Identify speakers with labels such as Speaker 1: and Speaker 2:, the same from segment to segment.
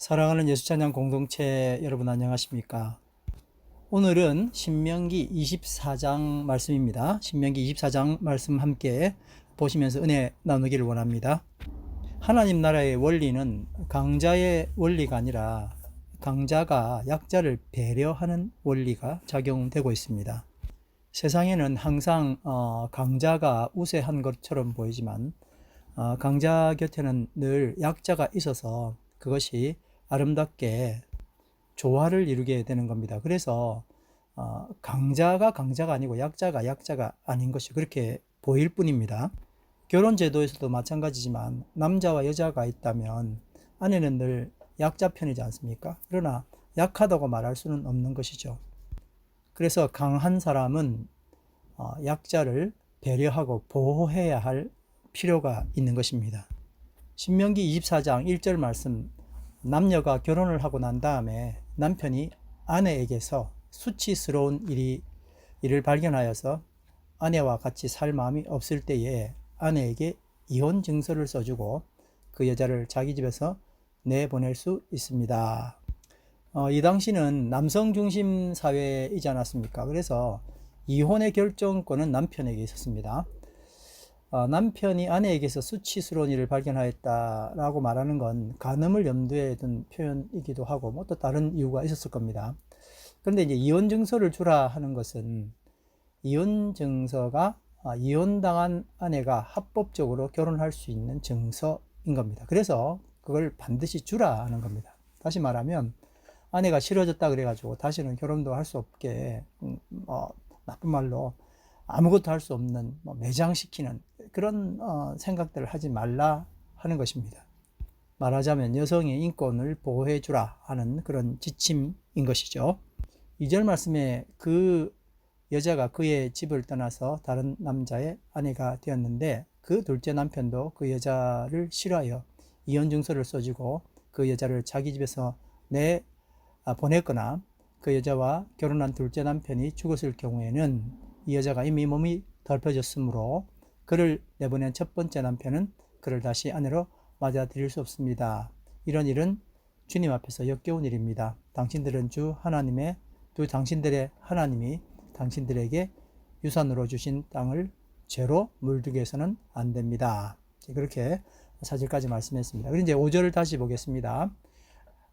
Speaker 1: 사랑하는 예수찬양 공동체 여러분 안녕하십니까? 오늘은 신명기 24장 말씀입니다. 신명기 24장 말씀 함께 보시면서 은혜 나누기를 원합니다. 하나님 나라의 원리는 강자의 원리가 아니라 강자가 약자를 배려하는 원리가 작용되고 있습니다. 세상에는 항상 강자가 우세한 것처럼 보이지만 강자 곁에는 늘 약자가 있어서 그것이 아름답게 조화를 이루게 되는 겁니다. 그래서 강자가 강자가 아니고 약자가 약자가 아닌 것이 그렇게 보일 뿐입니다. 결혼 제도에서도 마찬가지지만 남자와 여자가 있다면 아내는 늘 약자 편이지 않습니까? 그러나 약하다고 말할 수는 없는 것이죠. 그래서 강한 사람은 약자를 배려하고 보호해야 할 필요가 있는 것입니다. 신명기 24장 1절 말씀, 남녀가 결혼을 하고 난 다음에 남편이 아내에게서 수치스러운 일을 발견하여서 아내와 같이 살 마음이 없을 때에 아내에게 이혼 증서를 써주고 그 여자를 자기 집에서 내보낼 수 있습니다. 이 당시는 남성 중심 사회이지 않았습니까? 그래서 이혼의 결정권은 남편에게 있었습니다. 남편이 아내에게서 수치스러운 일을 발견하였다라고 말하는 건 간음을 염두에 둔 표현이기도 하고 뭐 또 다른 이유가 있었을 겁니다. 그런데 이제 이혼 증서를 주라 하는 것은 이혼 증서가 이혼당한 아내가 합법적으로 결혼할 수 있는 증서인 겁니다. 그래서 그걸 반드시 주라 하는 겁니다. 다시 말하면 아내가 싫어졌다 그래가지고 다시는 결혼도 할 수 없게 나쁜 말로 아무것도 할 수 없는 매장시키는 그런 생각들을 하지 말라 하는 것입니다. 말하자면 여성의 인권을 보호해 주라 하는 그런 지침인 것이죠. 2절 말씀에 그 여자가 그의 집을 떠나서 다른 남자의 아내가 되었는데 그 둘째 남편도 그 여자를 싫어하여 이혼 증서를 써주고 그 여자를 자기 집에서 보냈거나 그 여자와 결혼한 둘째 남편이 죽었을 경우에는 이 여자가 이미 몸이 덜퍼졌으므로 그를 내보낸 첫 번째 남편은 그를 다시 아내로 맞아들일 수 없습니다. 이런 일은 주님 앞에서 역겨운 일입니다. 당신들은 당신들의 하나님이 당신들에게 유산으로 주신 땅을 죄로 물들게 해서는 안 됩니다. 그렇게 4절까지 말씀했습니다. 그리고 이제 5절을 다시 보겠습니다.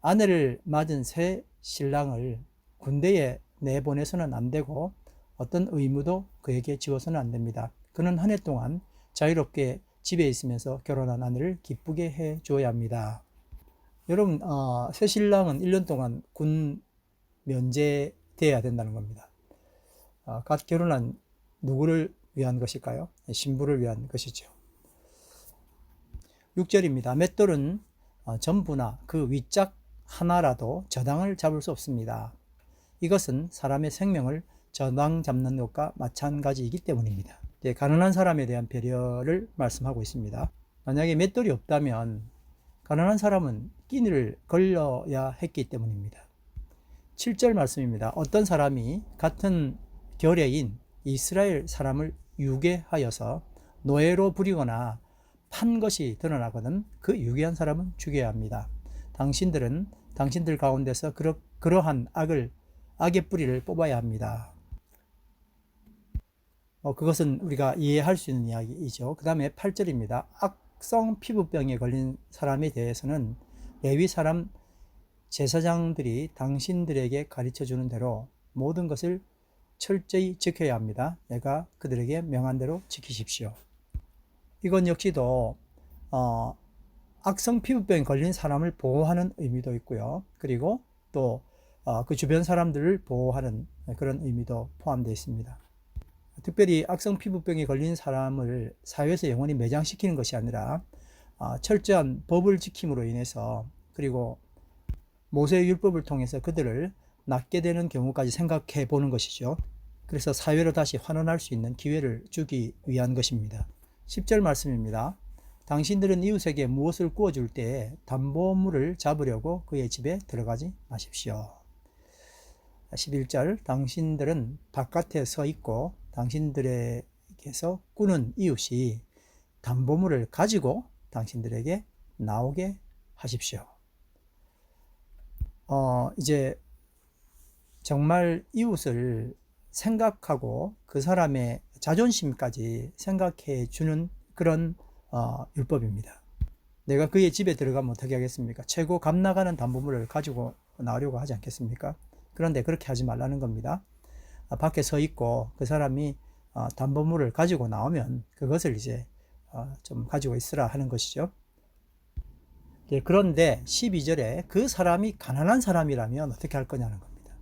Speaker 1: 아내를 맞은 새 신랑을 군대에 내보내서는 안 되고 어떤 의무도 그에게 지워서는 안 됩니다. 그는 한 해 동안 자유롭게 집에 있으면서 결혼한 아내를 기쁘게 해줘야 합니다. 여러분, 새 신랑은 1년 동안 군 면제돼야 된다는 겁니다. 갓 결혼한 누구를 위한 것일까요? 신부를 위한 것이죠. 6절입니다. 맷돌은 전부나 그 윗짝 하나라도 저당을 잡을 수 없습니다. 이것은 사람의 생명을 저당 잡는 것과 마찬가지이기 때문입니다. 가난한 사람에 대한 배려를 말씀하고 있습니다. 만약에 맷돌이 없다면 가난한 사람은 끼니를 걸려야 했기 때문입니다. 7절 말씀입니다. 어떤 사람이 같은 결례인 이스라엘 사람을 유괴하여서 노예로 부리거나 판 것이 드러나거든 그 유괴한 사람은 죽여야 합니다. 당신들은 당신들 가운데서 그러한 악의 뿌리를 뽑아야 합니다. 그것은 우리가 이해할 수 있는 이야기이죠. 그 다음에 8절입니다. 악성 피부병에 걸린 사람에 대해서는 레위 사람 제사장들이 당신들에게 가르쳐주는 대로 모든 것을 철저히 지켜야 합니다. 내가 그들에게 명한 대로 지키십시오. 이건 역시도 악성 피부병에 걸린 사람을 보호하는 의미도 있고요. 그리고 또 그 주변 사람들을 보호하는 그런 의미도 포함되어 있습니다. 특별히 악성 피부병에 걸린 사람을 사회에서 영원히 매장시키는 것이 아니라 철저한 법을 지킴으로 인해서 그리고 모세의 율법을 통해서 그들을 낫게 되는 경우까지 생각해 보는 것이죠. 그래서 사회로 다시 환원할 수 있는 기회를 주기 위한 것입니다. 10절 말씀입니다. 당신들은 이웃에게 무엇을 구워줄 때 담보물을 잡으려고 그의 집에 들어가지 마십시오. 11절 당신들은 바깥에 서 있고 당신들에게서 꾸는 이웃이 담보물을 가지고 당신들에게 나오게 하십시오. 이제 정말 이웃을 생각하고 그 사람의 자존심까지 생각해 주는 그런 율법입니다. 내가 그의 집에 들어가면 어떻게 하겠습니까? 최고 값 나가는 담보물을 가지고 나오려고 하지 않겠습니까? 그런데 그렇게 하지 말라는 겁니다. 밖에 서 있고 그 사람이 담보물을 가지고 나오면 그것을 이제 좀 가지고 있으라 하는 것이죠. 그런데 12절에 그 사람이 가난한 사람이라면 어떻게 할 거냐는 겁니다.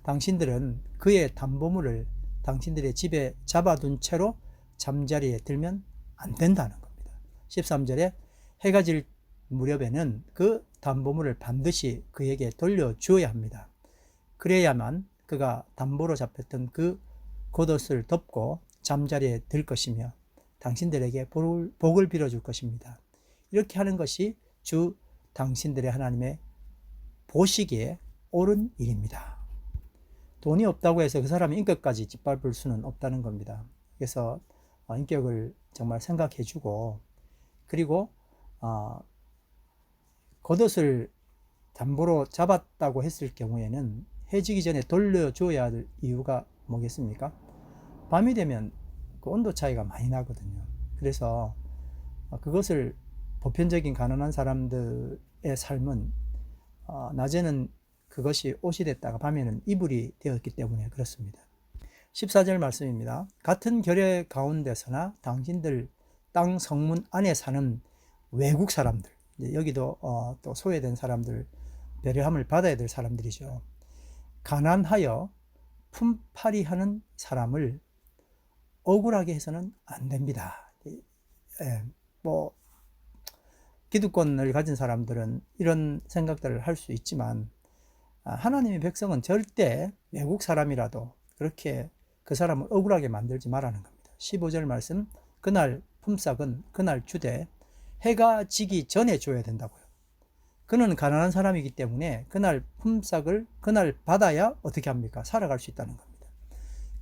Speaker 1: 당신들은 그의 담보물을 당신들의 집에 잡아둔 채로 잠자리에 들면 안 된다는 겁니다. 13절에 해가 질 무렵에는 그 담보물을 반드시 그에게 돌려주어야 합니다. 그래야만 그가 담보로 잡혔던 그 겉옷을 덮고 잠자리에 들 것이며 당신들에게 복을 빌어줄 것입니다. 이렇게 하는 것이 주 당신들의 하나님의 보시기에 옳은 일입니다. 돈이 없다고 해서 그 사람의 인격까지 짓밟을 수는 없다는 겁니다. 그래서 인격을 정말 생각해주고 그리고 겉옷을 담보로 잡았다고 했을 경우에는 해지기 전에 돌려줘야 할 이유가 뭐겠습니까? 밤이 되면 그 온도 차이가 많이 나거든요. 그래서 그것을 보편적인 가난한 사람들의 삶은 낮에는 그것이 옷이 됐다가 밤에는 이불이 되었기 때문에 그렇습니다. 14절 말씀입니다. 같은 결의 가운데서나 당신들 땅 성문 안에 사는 외국 사람들, 여기도 또 소외된 사람들, 배려함을 받아야 될 사람들이죠. 가난하여 품팔이 하는 사람을 억울하게 해서는 안 됩니다. 기득권을 가진 사람들은 이런 생각들을 할 수 있지만 하나님의 백성은 절대 외국 사람이라도 그렇게 그 사람을 억울하게 만들지 말라는 겁니다. 15절 말씀, 그날 품삯은 그날 주되 해가 지기 전에 줘야 된다고요. 그는 가난한 사람이기 때문에 그날 품삯을 그날 받아야 어떻게 합니까? 살아갈 수 있다는 겁니다.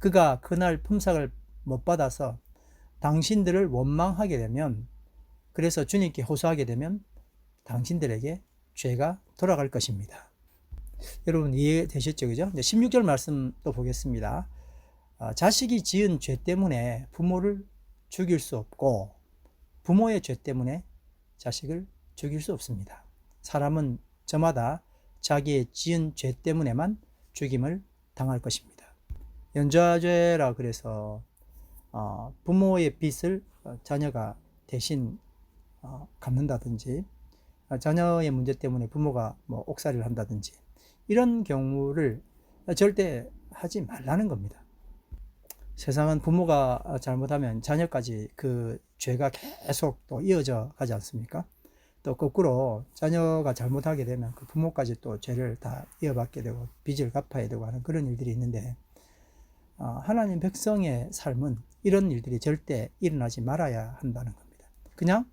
Speaker 1: 그가 그날 품삯을 못 받아서 당신들을 원망하게 되면, 그래서 주님께 호소하게 되면 당신들에게 죄가 돌아갈 것입니다. 여러분 이해되셨죠? 그죠? 16절 말씀 또 보겠습니다. 자식이 지은 죄 때문에 부모를 죽일 수 없고 부모의 죄 때문에 자식을 죽일 수 없습니다. 사람은 저마다 자기의 지은 죄 때문에만 죽임을 당할 것입니다. 연좌죄라 그래서 부모의 빚을 자녀가 대신 갚는다든지, 자녀의 문제 때문에 부모가 옥살이를 한다든지, 이런 경우를 절대 하지 말라는 겁니다. 세상은 부모가 잘못하면 자녀까지 그 죄가 계속 또 이어져 가지 않습니까? 또 거꾸로 자녀가 잘못하게 되면 그 부모까지 또 죄를 다 이어받게 되고 빚을 갚아야 되고 하는 그런 일들이 있는데, 하나님 백성의 삶은 이런 일들이 절대 일어나지 말아야 한다는 겁니다. 그냥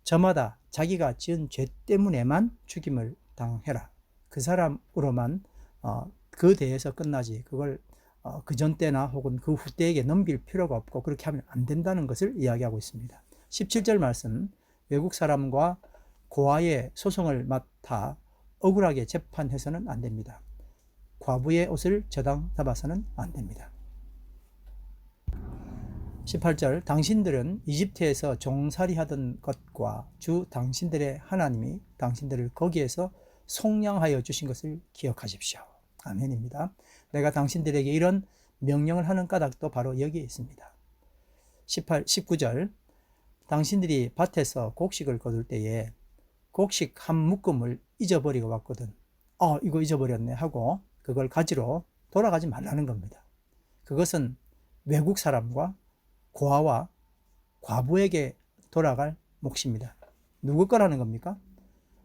Speaker 1: 저마다 자기가 지은 죄 때문에만 죽임을 당해라. 그 사람으로만 그 대에서 끝나지 그걸 그 전 때나 혹은 그 후 때에게 넘길 필요가 없고 그렇게 하면 안 된다는 것을 이야기하고 있습니다. 17절 말씀, 외국 사람과 고아의 소송을 맡아 억울하게 재판해서는 안 됩니다. 과부의 옷을 저당 잡아서는 안 됩니다. 18절, 당신들은 이집트에서 종살이 하던 것과 주 당신들의 하나님이 당신들을 거기에서 속량하여 주신 것을 기억하십시오. 아멘입니다. 내가 당신들에게 이런 명령을 하는 까닭도 바로 여기에 있습니다. 19절, 당신들이 밭에서 곡식을 거둘 때에 곡식 한 묶음을 잊어버리고 왔거든. 이거 잊어버렸네 하고 그걸 가지러 돌아가지 말라는 겁니다. 그것은 외국 사람과 고아와 과부에게 돌아갈 몫입니다. 누구 거라는 겁니까?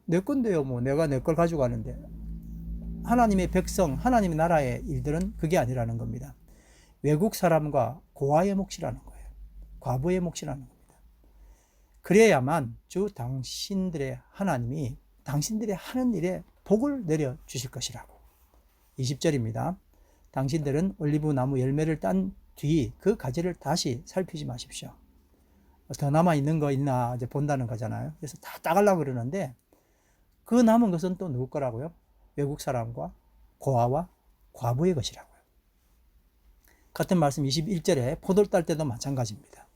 Speaker 1: 내 건데요. 내가 내 걸 가지고 가는데. 하나님의 백성, 하나님의 나라의 일들은 그게 아니라는 겁니다. 외국 사람과 고아의 몫이라는 거예요. 과부의 몫이라는 겁니다. 그래야만 주 당신들의 하나님이 당신들의 하는 일에 복을 내려 주실 것이라고. 20절입니다. 당신들은 올리브 나무 열매를 딴 뒤 그 가지를 다시 살피지 마십시오. 더 남아있는 거 있나 이제 본다는 거잖아요. 그래서 다 따가려고 그러는데 그 남은 것은 또 누구 거라고요? 외국 사람과 고아와 과부의 것이라고요. 같은 말씀 21절에 포도를 딸 때도 마찬가지입니다.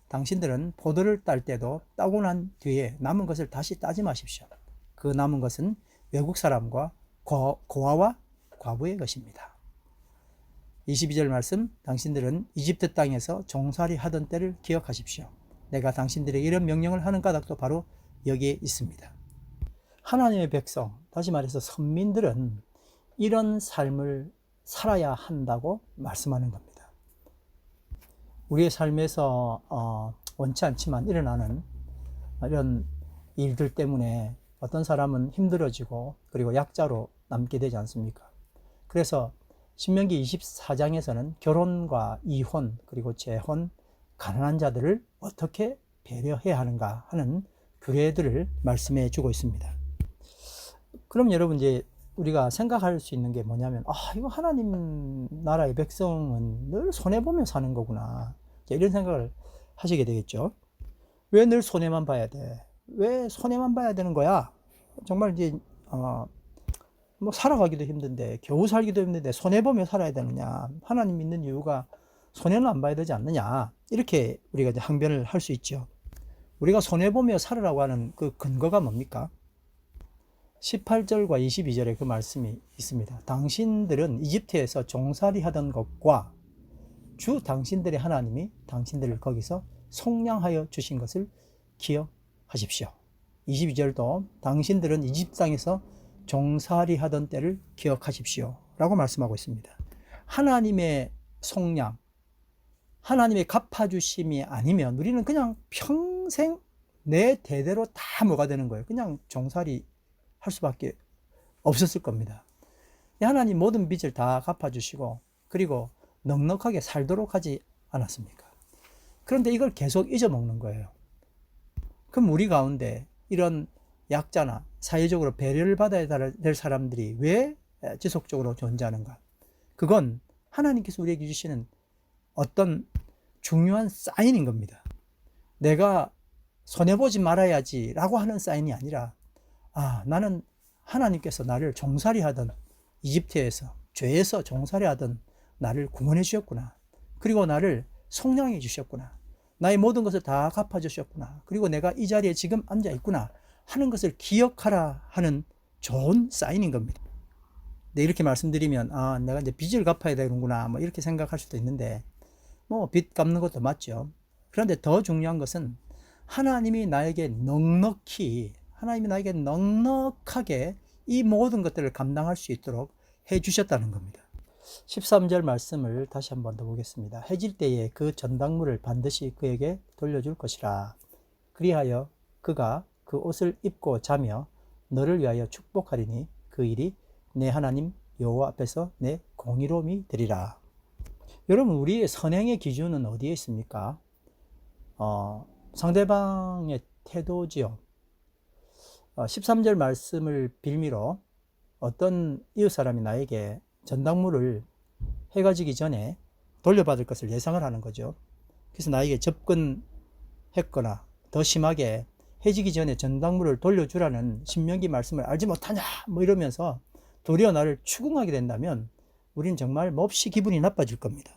Speaker 1: 당신들은 포도를 딸 때도 따고 난 뒤에 남은 것을 다시 따지 마십시오. 그 남은 것은 외국 사람과 고아와 과부의 것입니다. 22절 말씀, 당신들은 이집트 땅에서 종살이 하던 때를 기억하십시오. 내가 당신들에게 이런 명령을 하는 까닭도 바로 여기에 있습니다. 하나님의 백성, 다시 말해서 선민들은 이런 삶을 살아야 한다고 말씀하는 겁니다. 우리의 삶에서 원치 않지만 일어나는 이런 일들 때문에 어떤 사람은 힘들어지고 그리고 약자로 남게 되지 않습니까? 그래서 신명기 24장에서는 결혼과 이혼 그리고 재혼, 가난한 자들을 어떻게 배려해야 하는가 하는 규례들을 말씀해 주고 있습니다. 그럼 여러분 이제 우리가 생각할 수 있는 게 뭐냐면 이거 하나님 나라의 백성은 늘 손해보며 사는 거구나, 이런 생각을 하시게 되겠죠. 왜 늘 손해만 봐야 돼? 왜 손해만 봐야 되는 거야? 정말 이제 뭐 살아가기도 힘든데, 겨우 살기도 힘든데 손해보며 살아야 되느냐? 하나님 믿는 이유가 손해는 안 봐야 되지 않느냐? 이렇게 우리가 이제 항변을 할 수 있죠. 우리가 손해보며 살으라고 하는 그 근거가 뭡니까? 18절과 22절에 그 말씀이 있습니다. 당신들은 이집트에서 종살이 하던 것과 주 당신들의 하나님이 당신들을 거기서 속량하여 주신 것을 기억하십시오. 22절도 당신들은 이집트 땅에서 종살이 하던 때를 기억하십시오 라고 말씀하고 있습니다. 하나님의 속량, 하나님의 갚아주심이 아니면 우리는 그냥 평생 내 대대로 다 뭐가 되는 거예요. 그냥 종살이 할 수밖에 없었을 겁니다. 하나님 모든 빚을 다 갚아주시고 그리고 넉넉하게 살도록 하지 않았습니까? 그런데 이걸 계속 잊어먹는 거예요. 그럼 우리 가운데 이런 약자나 사회적으로 배려를 받아야 될 사람들이 왜 지속적으로 존재하는가? 그건 하나님께서 우리에게 주시는 어떤 중요한 사인인 겁니다. 내가 손해보지 말아야지 라고 하는 사인이 아니라 나는 하나님께서 나를 종살이 하던 이집트에서 죄에서 종살이 하던 나를 구원해 주셨구나. 그리고 나를 속량해 주셨구나. 나의 모든 것을 다 갚아 주셨구나. 그리고 내가 이 자리에 지금 앉아 있구나 하는 것을 기억하라 하는 좋은 사인인 겁니다. 네, 이렇게 말씀드리면 내가 이제 빚을 갚아야 되는구나 뭐 이렇게 생각할 수도 있는데, 뭐 빚 갚는 것도 맞죠. 그런데 더 중요한 것은 하나님이 나에게 넉넉하게 이 모든 것들을 감당할 수 있도록 해 주셨다는 겁니다. 13절 말씀을 다시 한 번 더 보겠습니다. 해질 때에 그 전당물을 반드시 그에게 돌려줄 것이라. 그리하여 그가 그 옷을 입고 자며 너를 위하여 축복하리니 그 일이 내 하나님 여호와 앞에서 내 공의로움이 되리라. 여러분, 우리의 선행의 기준은 어디에 있습니까? 상대방의 태도지요. 13절 말씀을 빌미로 어떤 이웃 사람이 나에게 전당물을 해가 지기 전에 돌려받을 것을 예상을 하는 거죠. 그래서 나에게 접근했거나 더 심하게 해지기 전에 전당물을 돌려주라는 신명기 말씀을 알지 못하냐 뭐 이러면서 도리어 나를 추궁하게 된다면 우리는 정말 몹시 기분이 나빠질 겁니다.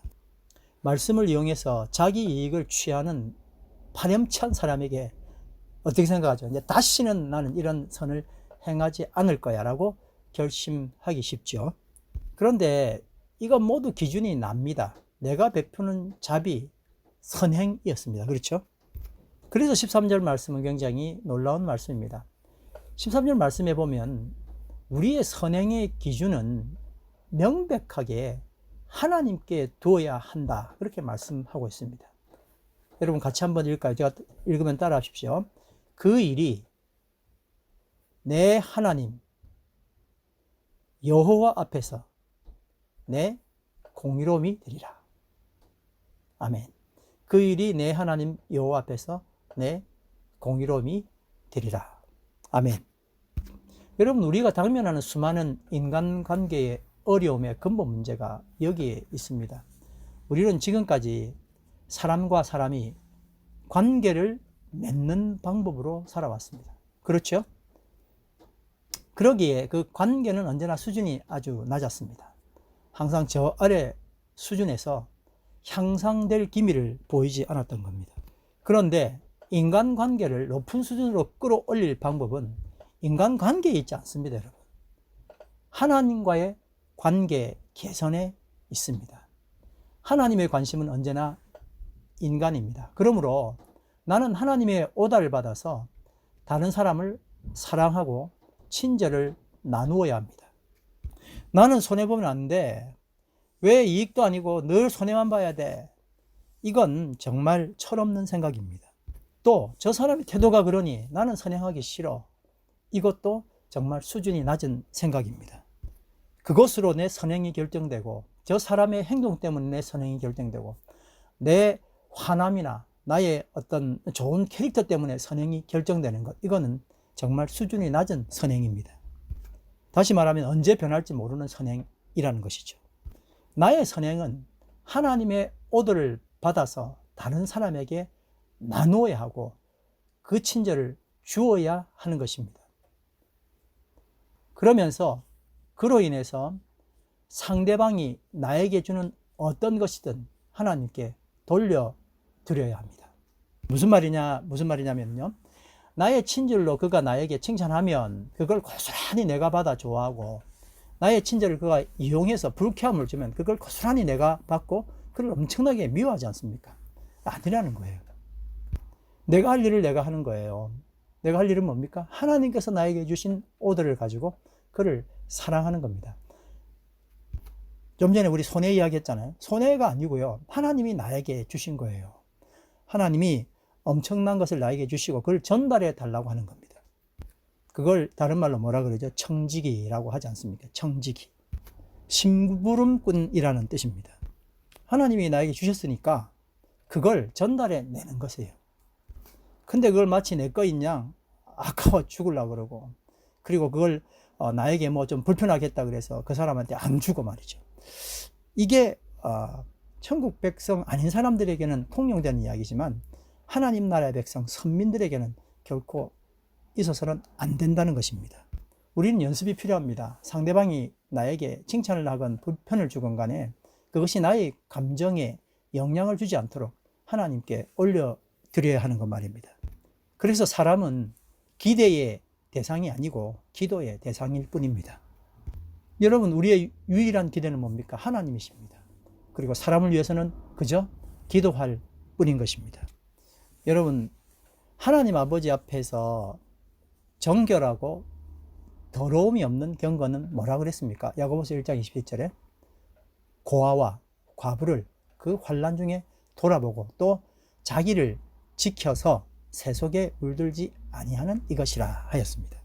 Speaker 1: 말씀을 이용해서 자기 이익을 취하는 파렴치한 사람에게 어떻게 생각하죠? 이제 다시는 나는 이런 선을 행하지 않을 거야 라고 결심하기 쉽죠. 그런데 이건 모두 기준이 납니다. 내가 베푸는 자비, 선행이었습니다. 그렇죠? 그래서 13절 말씀은 굉장히 놀라운 말씀입니다. 13절 말씀에 보면 우리의 선행의 기준은 명백하게 하나님께 두어야 한다, 그렇게 말씀하고 있습니다. 여러분 같이 한번 읽을까요? 제가 읽으면 따라 하십시오. 그 일이 내 하나님 여호와 앞에서 내 공의로움이 되리라. 아멘. 그 일이 내 하나님 여호와 앞에서 내 공의로움이 되리라. 아멘. 여러분, 우리가 당면하는 수많은 인간관계의 어려움의 근본 문제가 여기에 있습니다. 우리는 지금까지 사람과 사람이 관계를 맺는 방법으로 살아왔습니다. 그렇죠? 그러기에 그 관계는 언제나 수준이 아주 낮았습니다. 항상 저 아래 수준에서 향상될 기미를 보이지 않았던 겁니다. 그런데 인간관계를 높은 수준으로 끌어올릴 방법은 인간관계에 있지 않습니다, 여러분. 하나님과의 관계 개선에 있습니다. 하나님의 관심은 언제나 인간입니다. 그러므로 나는 하나님의 오다를 받아서 다른 사람을 사랑하고 친절을 나누어야 합니다. 나는 손해보면 안 돼. 왜 이익도 아니고 늘 손해만 봐야 돼? 이건 정말 철없는 생각입니다. 또 저 사람의 태도가 그러니 나는 선행하기 싫어. 이것도 정말 수준이 낮은 생각입니다. 그것으로 내 선행이 결정되고 저 사람의 행동 때문에 내 선행이 결정되고 내 화남이나 나의 어떤 좋은 캐릭터 때문에 선행이 결정되는 것, 이거는 정말 수준이 낮은 선행입니다. 다시 말하면 언제 변할지 모르는 선행이라는 것이죠. 나의 선행은 하나님의 오더를 받아서 다른 사람에게 나누어야 하고 그 친절을 주어야 하는 것입니다. 그러면서 그로 인해서 상대방이 나에게 주는 어떤 것이든 하나님께 돌려드려야 합니다. 무슨 말이냐면요. 나의 친절로 그가 나에게 칭찬하면 그걸 고스란히 내가 받아 좋아하고, 나의 친절을 그가 이용해서 불쾌함을 주면 그걸 고스란히 내가 받고 그를 엄청나게 미워하지 않습니까? 아니라는 거예요. 내가 할 일을 내가 하는 거예요. 내가 할 일은 뭡니까? 하나님께서 나에게 주신 오더를 가지고 그를 사랑하는 겁니다. 좀 전에 우리 손해 이야기 했잖아요. 손해가 아니고요. 하나님이 나에게 주신 거예요. 하나님이 엄청난 것을 나에게 주시고 그걸 전달해 달라고 하는 겁니다. 그걸 다른 말로 뭐라 그러죠? 청지기라고 하지 않습니까? 청지기. 심부름꾼이라는 뜻입니다. 하나님이 나에게 주셨으니까 그걸 전달해 내는 것이에요. 근데 그걸 마치 내 거인 양 아까워 죽으려고 그러고, 그리고 그걸 나에게 뭐 좀 불편하겠다 그래서 그 사람한테 안 주고 말이죠. 이게 천국 백성 아닌 사람들에게는 통용되는 이야기지만 하나님 나라의 백성, 선민들에게는 결코 있어서는 안 된다는 것입니다. 우리는 연습이 필요합니다. 상대방이 나에게 칭찬을 하건 불편을 주건 간에 그것이 나의 감정에 영향을 주지 않도록 하나님께 올려드려야 하는 것 말입니다. 그래서 사람은 기대의 대상이 아니고 기도의 대상일 뿐입니다. 여러분, 우리의 유일한 기대는 뭡니까? 하나님이십니다. 그리고 사람을 위해서는 그저 기도할 뿐인 것입니다. 여러분, 하나님 아버지 앞에서 정결하고 더러움이 없는 경건은 뭐라 그랬습니까? 야고보서 1장 27절에 고아와 과부를 그 환난 중에 돌아보고 또 자기를 지켜서 새 속에 물들지 아니하는 이것이라 하였습니다.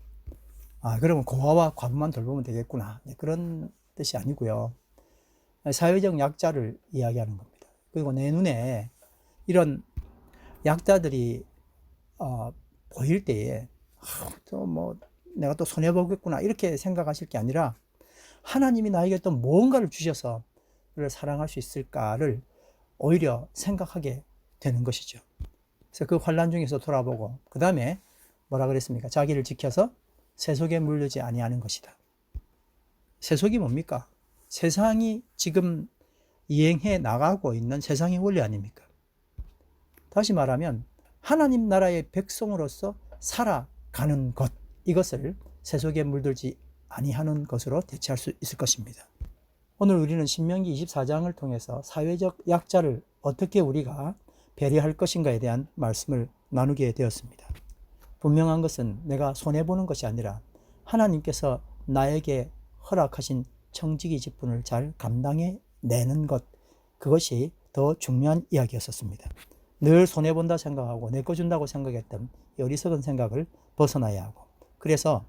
Speaker 1: 그러면 고아와 과부만 돌보면 되겠구나, 그런 뜻이 아니고요. 사회적 약자를 이야기하는 겁니다. 그리고 내 눈에 이런 약자들이 보일 때에 내가 또 손해보겠구나 이렇게 생각하실 게 아니라 하나님이 나에게 또 무언가를 주셔서 그를 사랑할 수 있을까를 오히려 생각하게 되는 것이죠. 그래서 그 환난 중에서 돌아보고 그 다음에 뭐라 그랬습니까? 자기를 지켜서 세속에 물들지 아니하는 것이다. 세속이 뭡니까? 세상이 지금 이행해 나가고 있는 세상의 원리 아닙니까? 다시 말하면 하나님 나라의 백성으로서 살아가는 것, 이것을 세속에 물들지 아니하는 것으로 대체할 수 있을 것입니다. 오늘 우리는 신명기 24장을 통해서 사회적 약자를 어떻게 우리가 배려할 것인가에 대한 말씀을 나누게 되었습니다. 분명한 것은 내가 손해보는 것이 아니라 하나님께서 나에게 허락하신 청지기 직분을 잘 감당해 내는 것, 그것이 더 중요한 이야기였었습니다. 늘 손해본다 생각하고 내 거 준다고 생각했던 어리석은 생각을 벗어나야 하고, 그래서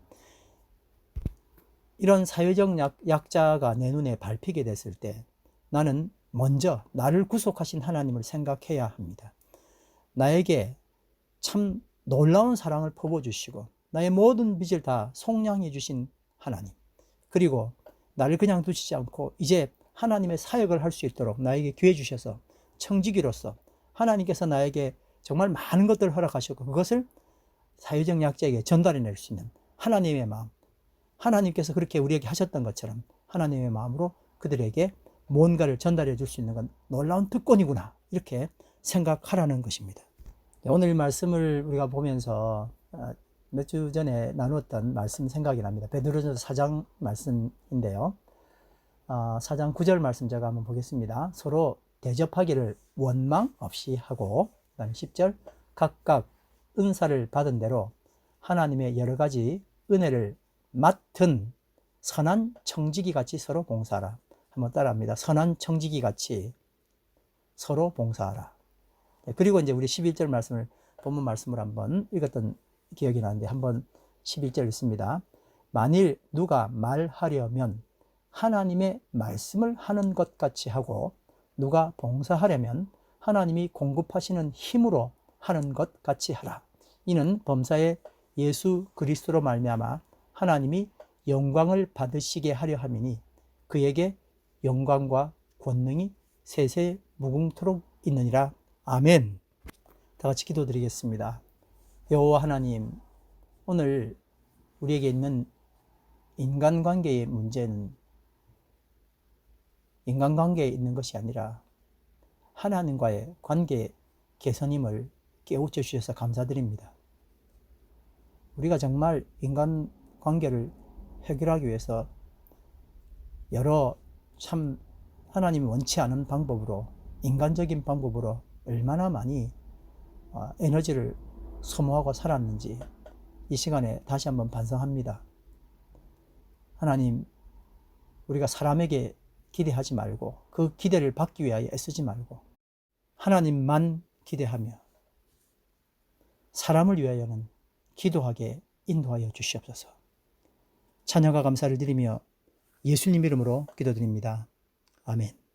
Speaker 1: 이런 사회적 약자가 내 눈에 밟히게 됐을 때 나는 먼저 나를 구속하신 하나님을 생각해야 합니다. 나에게 참 놀라운 사랑을 퍼부어주시고 나의 모든 빚을 다 속량해 주신 하나님, 그리고 나를 그냥 두시지 않고 이제 하나님의 사역을 할 수 있도록 나에게 기회 주셔서 청지기로서 하나님께서 나에게 정말 많은 것들을 허락하셨고 그것을 사회적 약자에게 전달해 낼 수 있는 하나님의 마음, 하나님께서 그렇게 우리에게 하셨던 것처럼 하나님의 마음으로 그들에게 뭔가를 전달해 줄 수 있는 건 놀라운 특권이구나, 이렇게 생각하라는 것입니다. 오늘 말씀을 우리가 보면서 몇 주 전에 나누었던 말씀 생각이 납니다. 베드로전서 4장 말씀인데요. 4장 9절 말씀 제가 한번 보겠습니다. 서로 대접하기를 원망 없이 하고, 그다음에 10절 각각 은사를 받은 대로 하나님의 여러 가지 은혜를 맡은 선한 청지기 같이 서로 봉사하라. 한번 따라합니다. 선한 청지기 같이 서로 봉사하라. 그리고 이제 우리 11절 말씀을 본문 말씀을 한번 읽었던 기억이 나는데, 한번 11절 있습니다. 만일 누가 말하려면 하나님의 말씀을 하는 것 같이 하고, 누가 봉사하려면 하나님이 공급하시는 힘으로 하는 것 같이 하라. 이는 범사의 예수 그리스도로 말미암아 하나님이 영광을 받으시게 하려 함이니 그에게 영광과 권능이 세세 무궁토록 있느니라. 아멘. 다 같이 기도드리겠습니다. 여호와 하나님, 오늘 우리에게 있는 인간관계의 문제는 인간관계에 있는 것이 아니라 하나님과의 관계 개선임을 깨우쳐 주셔서 감사드립니다. 우리가 정말 인간관계를 해결하기 위해서 여러 참 하나님이 원치 않은 방법으로, 인간적인 방법으로 얼마나 많이 에너지를 소모하고 살았는지 이 시간에 다시 한번 반성합니다. 하나님, 우리가 사람에게 기대하지 말고 그 기대를 받기 위하여 애쓰지 말고 하나님만 기대하며 사람을 위하여는 기도하게 인도하여 주시옵소서. 찬양과 감사를 드리며 예수님 이름으로 기도드립니다. 아멘.